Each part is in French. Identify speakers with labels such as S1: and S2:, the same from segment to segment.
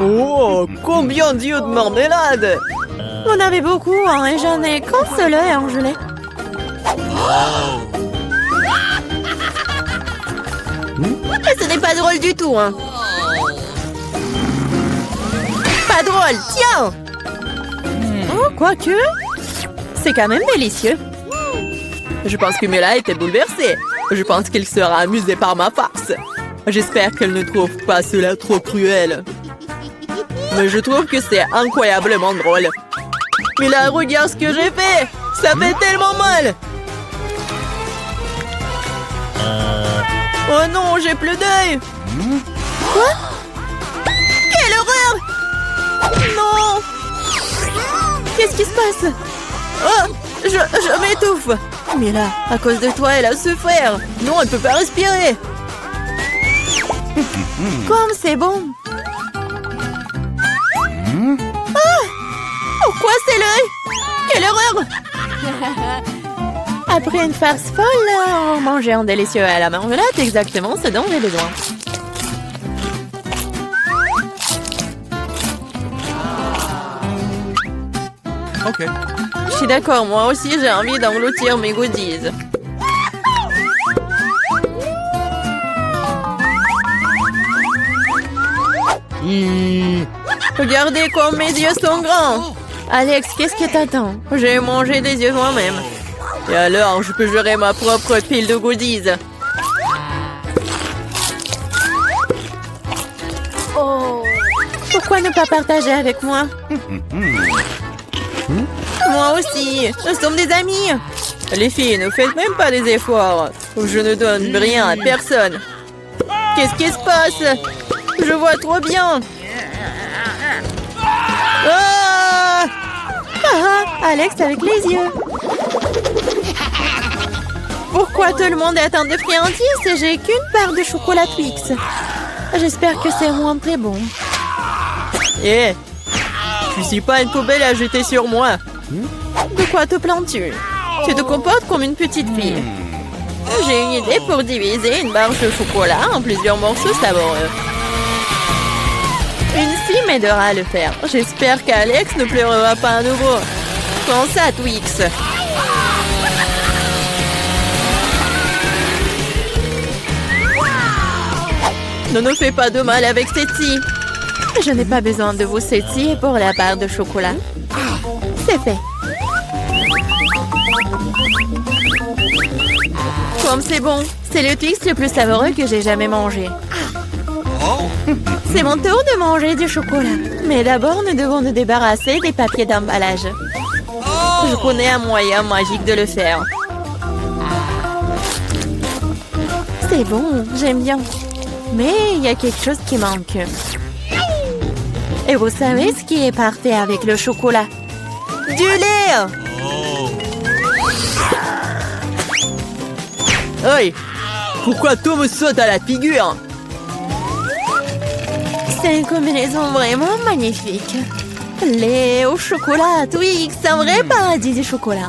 S1: Oh, combien d'yeux de marmelade!
S2: Vous en avez beaucoup, hein, et j'en ai qu'un seul œil en gelée. Ce n'est pas drôle du tout, hein. Pas drôle, tiens! Oh, quoique, c'est quand même délicieux.
S1: Je pense que Mela était bouleversée. Je pense qu'elle sera amusée par ma farce. J'espère qu'elle ne trouve pas cela trop cruel. Mais je trouve que c'est incroyablement drôle. Mela, regarde ce que j'ai fait! Ça fait tellement mal! Oh non, j'ai plus d'œil!
S2: Quoi? Quelle horreur! Non! Qu'est-ce qui se passe?
S1: Oh! Je m'étouffe!
S2: Mila, à cause de toi, elle a souffert.
S1: Non, elle peut pas respirer!
S2: Comme c'est bon! Ah! Pourquoi c'est l'œil? Quelle horreur! Après une farce folle, on mangeait un délicieux à la marmelade, exactement ce dont j'ai besoin.
S1: Ok. Je suis d'accord, moi aussi j'ai envie d'engloutir mes goodies. Regardez comme mes yeux sont grands.
S2: Alex, qu'est-ce que t'attends?
S1: J'ai mangé des yeux moi-même. Et alors, je peux gérer ma propre pile de goodies.
S2: Oh. Pourquoi ne pas partager avec moi?
S1: Moi aussi, nous sommes des amis. Les filles, ne faites même pas des efforts. Je ne donne rien à personne. Qu'est-ce qui se passe? Je vois trop bien. Ah!
S2: Ah, Alex avec les yeux. Pourquoi tout le monde est atteint de friandises et j'ai qu'une part de chocolat Twix? J'espère que c'est moins très bon.
S1: Eh, je suis pas une poubelle à jeter sur moi.
S2: De quoi te plains-tu?
S1: Tu te comportes comme une petite fille. J'ai une idée pour diviser une barre de chocolat en plusieurs morceaux savoureux. Une fille m'aidera à le faire. J'espère qu'Alex ne pleurera pas à nouveau. Prends ça, Twix. Ne nous fais pas de mal avec cette scie.
S2: Je n'ai pas besoin de vous ceci pour la barre de chocolat. C'est fait.
S1: Comme c'est bon.
S2: C'est le Twix le plus savoureux que j'ai jamais mangé. C'est mon tour de manger du chocolat. Mais d'abord, nous devons nous débarrasser des papiers d'emballage.
S1: Je connais un moyen magique de le faire.
S2: C'est bon, j'aime bien. Mais il y a quelque chose qui manque. Et vous savez ce qui est parfait avec le chocolat?
S1: Du lait! Hey! Pourquoi tout me saute à la figure?
S2: C'est une combinaison vraiment magnifique. Lait au chocolat, Twix, un vrai paradis du chocolat.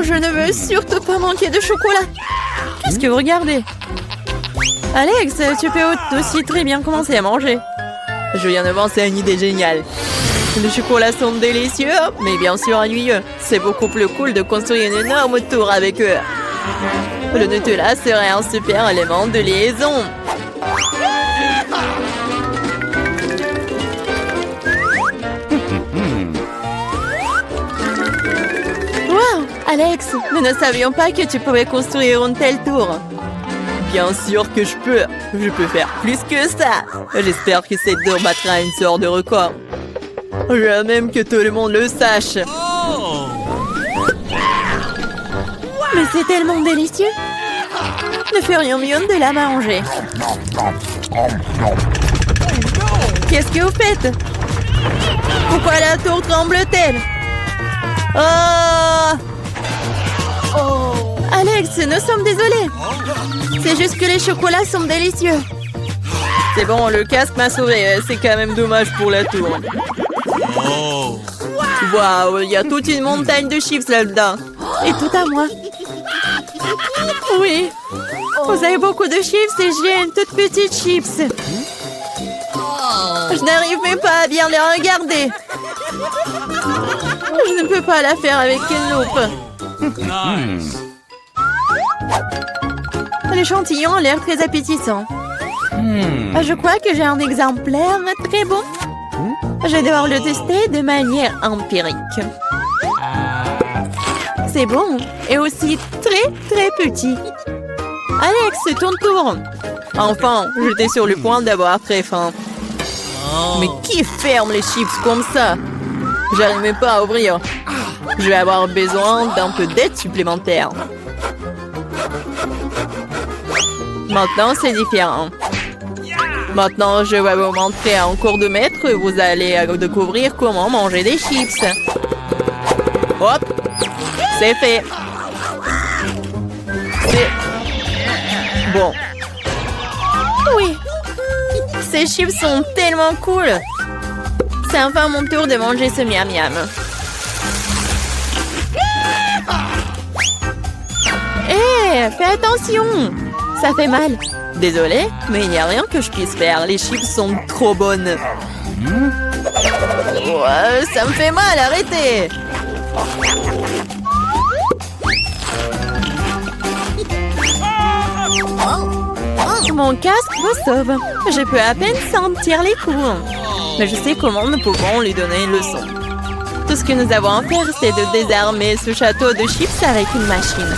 S1: Je ne veux surtout pas manquer de chocolat.
S2: Qu'est-ce que vous regardez?
S1: Alex, tu peux aussi très bien commencer à manger. Je viens de penser à une idée géniale. Les chocolats sont délicieux, mais bien sûr ennuyeux. C'est beaucoup plus cool de construire une énorme tour avec eux. Le Nutella serait un super élément de liaison.
S2: Wow, Alex,
S1: nous ne savions pas que tu pouvais construire une telle tour. Bien sûr que je peux. Je peux faire plus que ça. J'espère que cette tour battra une sorte de record. Je veux même que tout le monde le sache.
S2: Mais c'est tellement délicieux. Nous ferions mieux de la manger.
S1: Qu'est-ce que vous faites? Pourquoi la tour tremble-t-elle?
S2: Oh! Alex, nous sommes désolés. C'est juste que les chocolats sont délicieux.
S1: C'est bon, le casque m'a sauvé. C'est quand même dommage pour la tour. Waouh, il y a toute une montagne de chips là-dedans.
S2: Et tout à moi.
S1: Oui. Vous avez beaucoup de chips et j'ai une toute petite chips. Je n'arrive même pas à bien les regarder. Je ne peux pas la faire avec une loupe. L'échantillon a l'air très appétissant.
S2: Je crois que j'ai un exemplaire très bon.
S1: Je vais devoir le tester de manière empirique.
S2: C'est bon.
S1: Et aussi très petit. Alex, c'est ton tour. Enfin, j'étais sur le point d'avoir très faim. Mais qui ferme les chips comme ça? J'arrive même pas à ouvrir. Je vais avoir besoin d'un peu d'aide supplémentaire. Maintenant, c'est différent. Maintenant, je vais vous montrer en cours de maître. Vous allez découvrir comment manger des chips. Hop! C'est fait. C'est... bon.
S2: Oui.
S1: Ces chips sont tellement cool. C'est enfin mon tour de manger ce miam miam.
S2: Hé, fais attention. Ça fait mal.
S1: Désolée, mais il n'y a rien que je puisse faire. Les chips sont trop bonnes. Ouais, ça me fait mal, arrêtez.
S2: Mon casque me sauve.
S1: Je peux à peine sentir les coups. Mais je sais comment nous pouvons lui donner une leçon. Tout ce que nous avons à faire, c'est de désarmer ce château de chips avec une machine.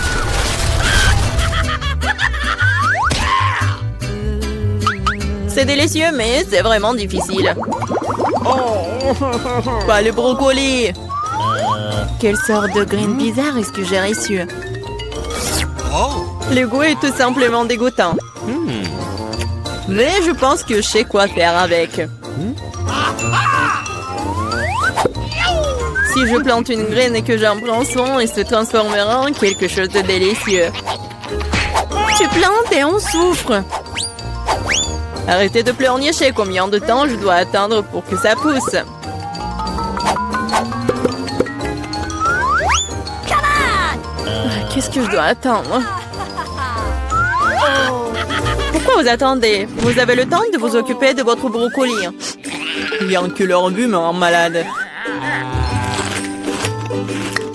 S1: C'est délicieux, mais c'est vraiment difficile. Pas le brocoli. Quelle sorte de graine bizarre est-ce que j'ai reçu? Le goût est tout simplement dégoûtant. Mais je pense que je sais quoi faire avec. Si je plante une graine et que j'en prends soin, elle se transformera en quelque chose de délicieux. Tu plantes et on souffre. Arrêtez de pleurnicher, combien de temps je dois attendre pour que ça pousse? Qu'est-ce que je dois attendre? Pourquoi vous attendez? Vous avez le temps de vous occuper de votre brocoli. Bien que leur vue me rend malade.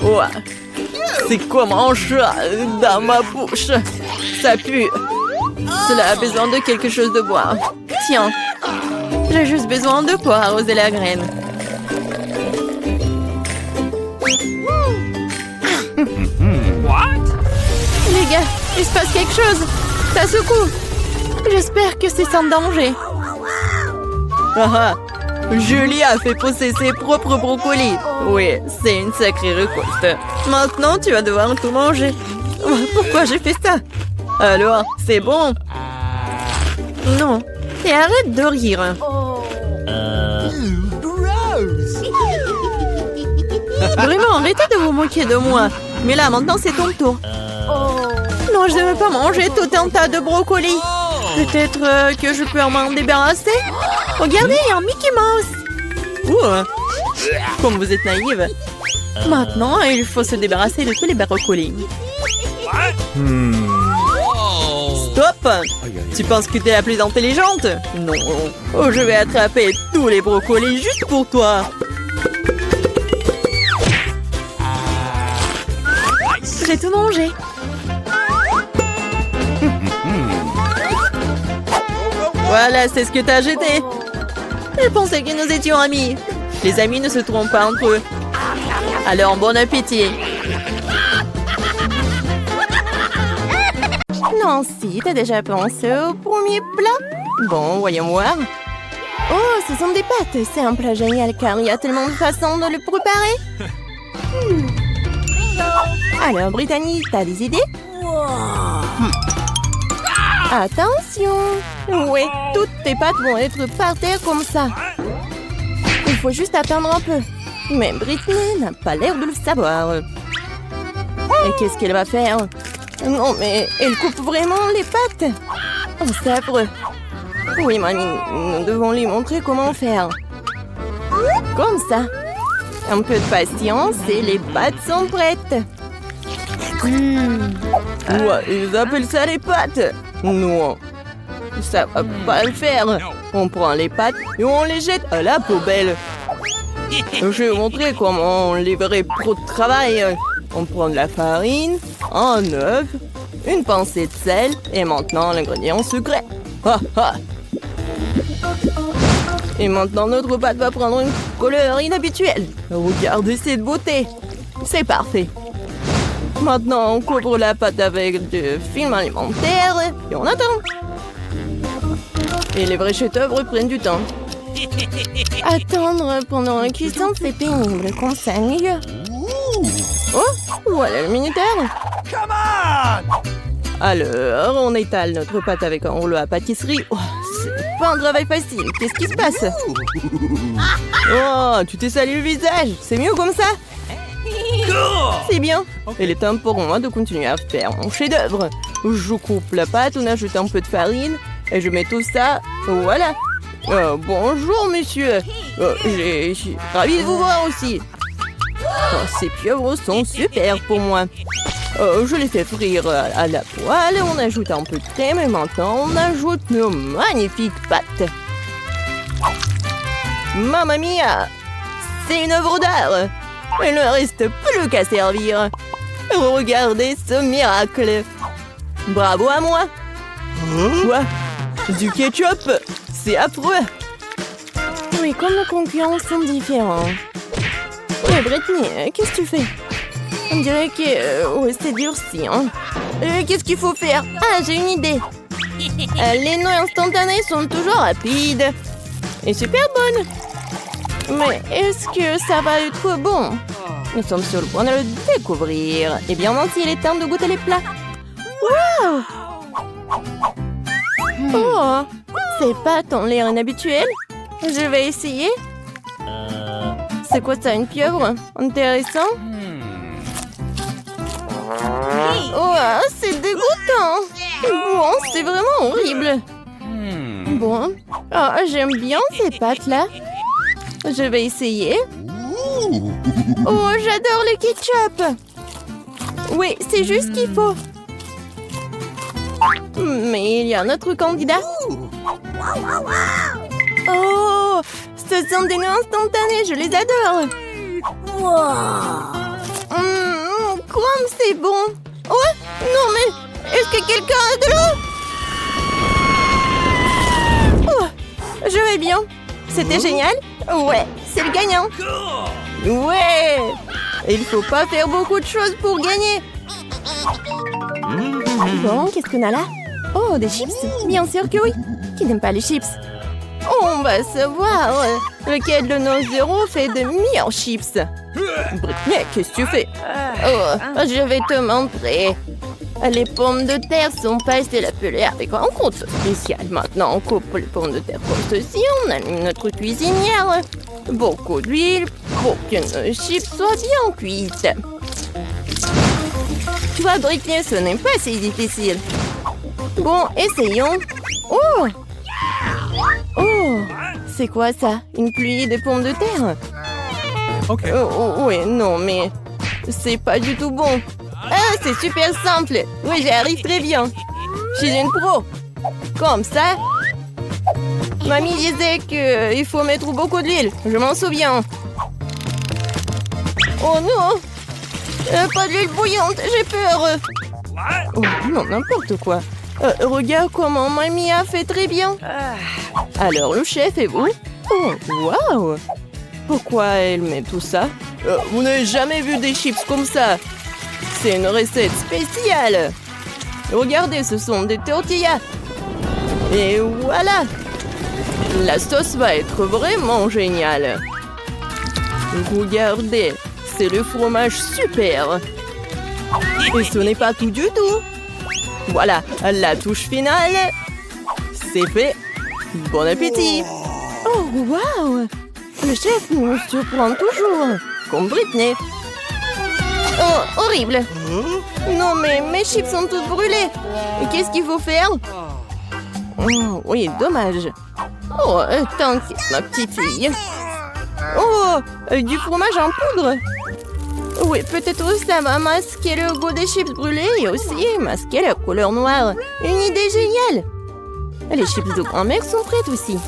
S1: Ouais. C'est comme un chat dans ma bouche. Ça pue. Cela a besoin de quelque chose de boire. Tiens. J'ai juste besoin de pour arroser la graine. Les gars, il se passe quelque chose. Ça secoue. J'espère que c'est sans danger. Ah, Julie a fait pousser ses propres brocolis. Oui, c'est une sacrée récolte. Maintenant, tu vas devoir tout manger. Pourquoi j'ai fait ça? Alors, c'est bon? Non. Et arrête de rire. Vraiment, arrêtez de vous moquer de moi. Mais là, maintenant, c'est ton tour. Non, je ne veux pas manger tout un tas de brocolis. Peut-être que je peux m'en débarrasser? Regardez, il y a un Mickey Mouse. Comme vous êtes naïve. Maintenant, il faut se débarrasser de tous les brocolis. Stop! Tu penses que t'es la plus intelligente? Non. Oh, je vais attraper tous les brocolis juste pour toi.
S2: J'ai tout mangé.
S1: Voilà, c'est ce que t'as jeté. Je pensais que nous étions amis. Les amis ne se trompent pas entre eux. Alors, bon appétit.
S2: Nancy, t'as déjà pensé au premier plat?
S1: Bon, voyons voir.
S2: Oh, ce sont des pâtes. C'est un plat génial car il y a tellement de façons de le préparer. Alors, Brittany, t'as des idées? Attention! Oui, toutes tes pâtes vont être par terre comme ça. Il faut juste attendre un peu. Mais Brittany n'a pas l'air de le savoir. Et qu'est-ce qu'elle va faire? Non, mais elle coupe vraiment les pâtes. Oh, c'est affreux. Oui, mamie, nous devons lui montrer comment faire. Comme ça. Un peu de patience et les pâtes sont prêtes. Ouais, ils appellent ça les pâtes. Non, ça va pas le faire. On prend les pâtes et on les jette à la poubelle. Je vais vous montrer comment on livrait trop de travail. On prend de la farine, un œuf, une pincée de sel et maintenant l'ingrédient secret. Ha, ha. Et maintenant notre pâte va prendre une couleur inhabituelle. Regardez cette beauté. C'est parfait. Maintenant on couvre la pâte avec du film alimentaire et on attend. Et les vrais chefs-d'œuvre prennent du temps. Attendre pendant la cuisson, c'est pénible, conseille. Oh, voilà le minuteur. Alors, on étale notre pâte avec un rouleau à pâtisserie. Oh, c'est pas un travail facile. Qu'est-ce qui se passe? Oh, tu t'es sali le visage. C'est mieux comme ça? C'est bien. Il est temps pour moi de continuer à faire mon chef-d'œuvre. Je coupe la pâte, on ajoute un peu de farine et je mets tout ça. Voilà. Bonjour, monsieur. Je suis ravie de vous voir aussi. Ces pieuvres sont super pour moi. Je les fais frire à la poêle. On ajoute un peu de crème et maintenant on ajoute nos magnifiques pâtes. Mamma mia! C'est une œuvre d'art. Il ne reste plus qu'à servir. Regardez ce miracle. Bravo à moi. Quoi? Du ketchup? C'est affreux. Oui, comme nos concurrents sont différents. Mais Brittany, qu'est-ce que tu fais? On dirait que c'est durci. Hein? Qu'est-ce qu'il faut faire? Ah, j'ai une idée. Les noix instantanées sont toujours rapides et super bonnes. Mais est-ce que ça va être bon? Nous sommes sur le point de le découvrir. Et bien ainsi, il est temps de goûter les plats. Wow! Oh, ces pâtes ont l'air inhabituelles. Je vais essayer. C'est quoi ça, une pieuvre? Intéressant. Oh, c'est dégoûtant. Bon, c'est vraiment horrible. Bon, j'aime bien ces pâtes-là. Je vais essayer. Oh, j'adore le ketchup. Oui, c'est juste ce qu'il faut. Mais il y a un autre candidat. Oh, ce sont des noix instantanées, je les adore. Comme c'est bon. Oh, non mais, est-ce que quelqu'un a de l'eau? Oh, je vais bien. C'était génial. Ouais, c'est le gagnant. Ouais. Il faut pas faire beaucoup de choses pour gagner. Bon, qu'est-ce qu'on a là? Oh, des chips? Bien sûr que oui. Qui n'aime pas les chips? On va savoir lequel de nos héros fait de meilleurs chips. Brittany, qu'est-ce que tu fais? Oh, je vais te montrer. Les pommes de terre sont passées la pelée avec un compte spécial. Maintenant, on coupe les pommes de terre comme ceci. On allume notre cuisinière. Beaucoup d'huile pour que nos chips soient bien cuites. Tu vois, Brittany, ce n'est pas si difficile. Bon, essayons. Oh! Oh! C'est quoi ça? Une pluie de pommes de terre?
S3: Ok.
S2: Oui, non, mais c'est pas du tout bon. Ah, c'est super simple. Oui, j'y arrive très bien. Je suis une pro. Comme ça. Mamie disait qu'il faut mettre beaucoup d'huile. Je m'en souviens. Oh non! Pas de l'huile bouillante, j'ai peur. Oh, non, n'importe quoi. Regarde comment Mamie a fait très bien. Alors, le chef et vous? Oh, waouh! Pourquoi elle met tout ça? Vous n'avez jamais vu des chips comme ça? C'est une recette spéciale. Regardez, ce sont des tortillas. Et voilà. La sauce va être vraiment géniale. Regardez, c'est le fromage super. Et ce n'est pas tout du tout. Voilà, la touche finale. C'est fait. Bon appétit. Oh, waouh! Le chef nous surprend toujours. Comme Brittany. Oh, horrible. Non, mais mes chips sont toutes brûlées. Qu'est-ce qu'il faut faire? Oh, oui, dommage. Oh, t'inquiète, ma petite fille. Oh, du fromage en poudre. Oui, peut-être ça va masquer le goût des chips brûlés et aussi masquer la couleur noire. Une idée géniale. Les chips de grand-mère sont prêtes aussi.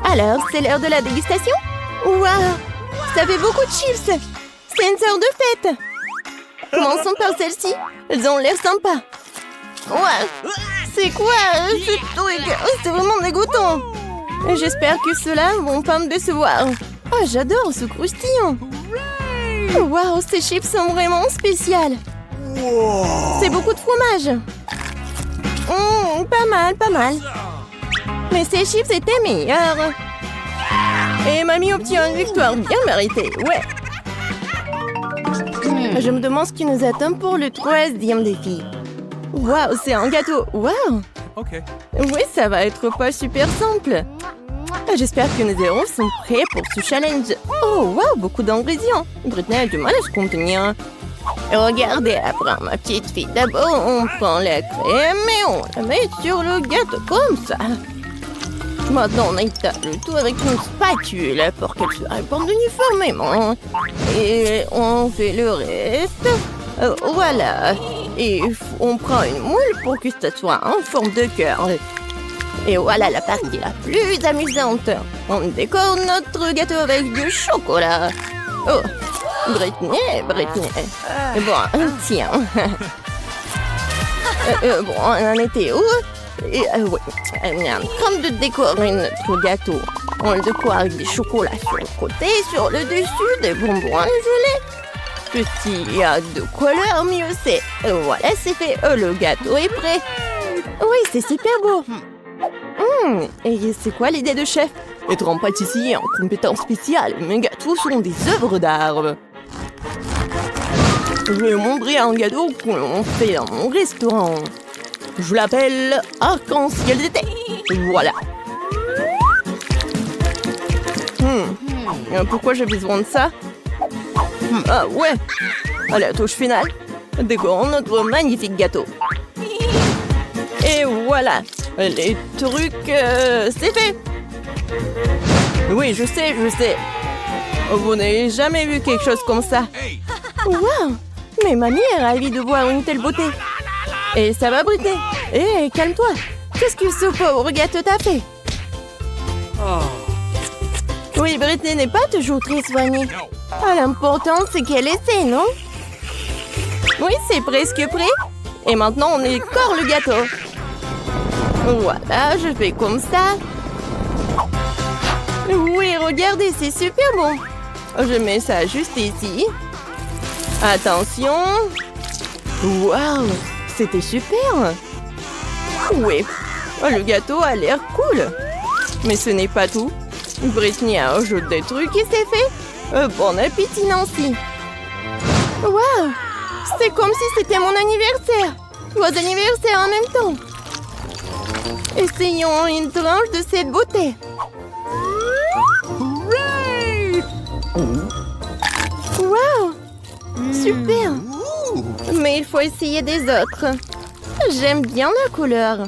S2: Alors, c'est l'heure de la dégustation? Waouh, ça fait beaucoup de chips. C'est une sorte de fête. Commençons par celle-ci. Elles ont l'air sympas. Waouh, c'est quoi ce truc? C'est vraiment dégoûtant. J'espère que ceux-là vont pas me décevoir. Oh, j'adore ce croustillant. Waouh, ces chips sont vraiment spéciales. C'est beaucoup de fromage. Pas mal, pas mal. Mais ces chips étaient meilleurs. Et mamie obtient une victoire bien méritée, ouais. Je me demande ce qui nous attend pour le 3e défi. Waouh, c'est un gâteau. Waouh.
S3: Ok.
S2: Oui, ça va être pas super simple. J'espère que nos héros sont prêts pour ce challenge. Oh, waouh, beaucoup d'ingrédients. Britney a du mal à se contenir. Regardez, après ma petite fille. D'abord, on prend la crème et on la met sur le gâteau comme ça. Maintenant, on étale le tout avec une spatule pour qu'elle se répande uniformément. Et on fait le reste. Voilà. Et on prend une moule pour que ça soit en forme de cœur. Et voilà la partie la plus amusante. On décore notre gâteau avec du chocolat. Oh, Britney. Bon, tiens. Bon, on en était où? Oui, comme de décorer notre gâteau. On le décore avec des chocolats sur le côté, sur le dessus, des bonbons gelés. Plus il y a de couleurs, mieux c'est. Voilà, c'est fait. Le gâteau est prêt. Oui, c'est super beau. Et c'est quoi l'idée de chef? Être un pâtissier en compétence spéciale. Mes gâteaux sont des œuvres d'art. Je vais montrer un gâteau qu'on fait dans mon restaurant. Je l'appelle arc-en-ciel d'été. Voilà. Pourquoi j'ai besoin de ça? Ah ouais. À la touche finale, décorons notre magnifique gâteau. Et voilà. Les trucs, c'est fait. Oui, je sais. Vous n'avez jamais vu quelque chose comme ça. Waouh. Mais mamie est ravie de voir une telle beauté. Et ça va, Britney? Hé, calme-toi. Qu'est-ce que ce pauvre gâteau t'a fait? Oui, Britney n'est pas toujours très soignée. L'important, c'est qu'elle essaie, non? Oui, c'est presque prêt. Et maintenant, on écore le gâteau. Voilà, je fais comme ça. Oui, regardez, c'est super bon. Je mets ça juste ici. Attention. Waouh, c'était super. Oui, le gâteau a l'air cool. Mais ce n'est pas tout. Britney a ajouté des trucs et c'est fait. Bon appétit, Nancy. Waouh, c'est comme si c'était mon anniversaire. Vos anniversaires en même temps. Essayons une tranche de cette beauté. Waouh, super. Mais il faut essayer des autres. J'aime bien la couleur.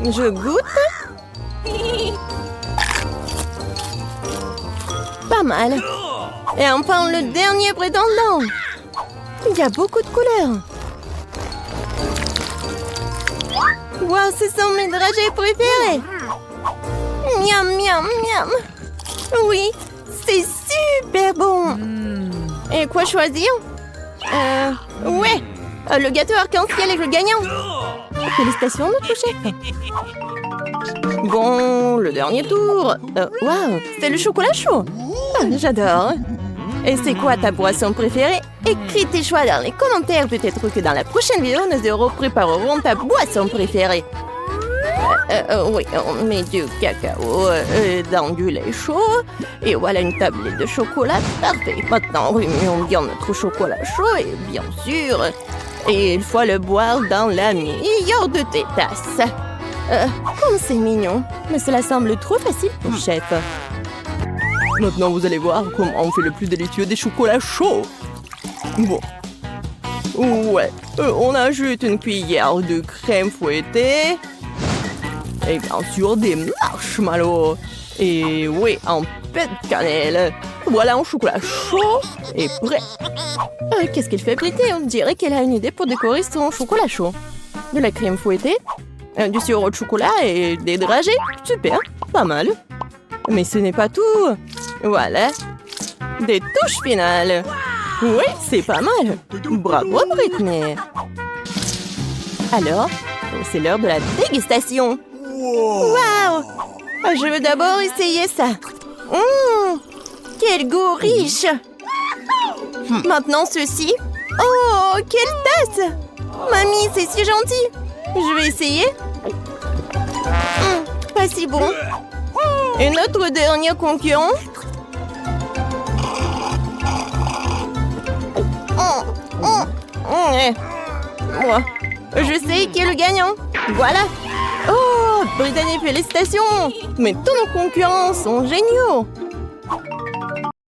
S2: Je goûte. Pas mal. Et enfin, le dernier prétendant. Il y a beaucoup de couleurs. Wow, ce sont mes dragées préférées. Miam, miam, miam. Oui, c'est super bon. Et quoi choisir? Ouais, le gâteau arc-en-ciel est le gagnant. Félicitations, notre chef. Bon, le dernier tour. Waouh, c'est le chocolat chaud. J'adore. Et c'est quoi ta boisson préférée? Écris tes choix dans les commentaires. Peut-être que dans la prochaine vidéo, nos héros prépareront ta boisson préférée. Oui, on met du cacao dans du lait chaud. Et voilà une tablette de chocolat. Parfait. Maintenant, remuons bien notre chocolat chaud. Et bien sûr, et il faut le boire dans la meilleure de tes tasses. Comme c'est mignon. Mais cela semble trop facile pour chef. Maintenant, vous allez voir comment on fait le plus délicieux des chocolats chauds. Bon. Ouais. On ajoute une cuillère de crème fouettée. Et bien sûr, des marshmallows. Et oui, un peu de cannelle. Voilà un chocolat chaud et prêt. Qu'est-ce qu'elle fait, Britney? On dirait qu'elle a une idée pour décorer son chocolat chaud. De la crème fouettée, du sirop de chocolat et des dragées. Super, pas mal. Mais ce n'est pas tout. Voilà, des touches finales. Oui, c'est pas mal. Bravo, Britney. Alors, c'est l'heure de la dégustation. Waouh! Je veux d'abord essayer ça. Quel goût riche! Maintenant ceci. Oh, quelle tasse! Mamie, c'est si gentil. Je vais essayer. Pas si bon. Et notre dernier concurrent. Moi, je sais qui est le gagnant. Voilà. Oh, Brittany, félicitations. Mais tous nos concurrents sont géniaux.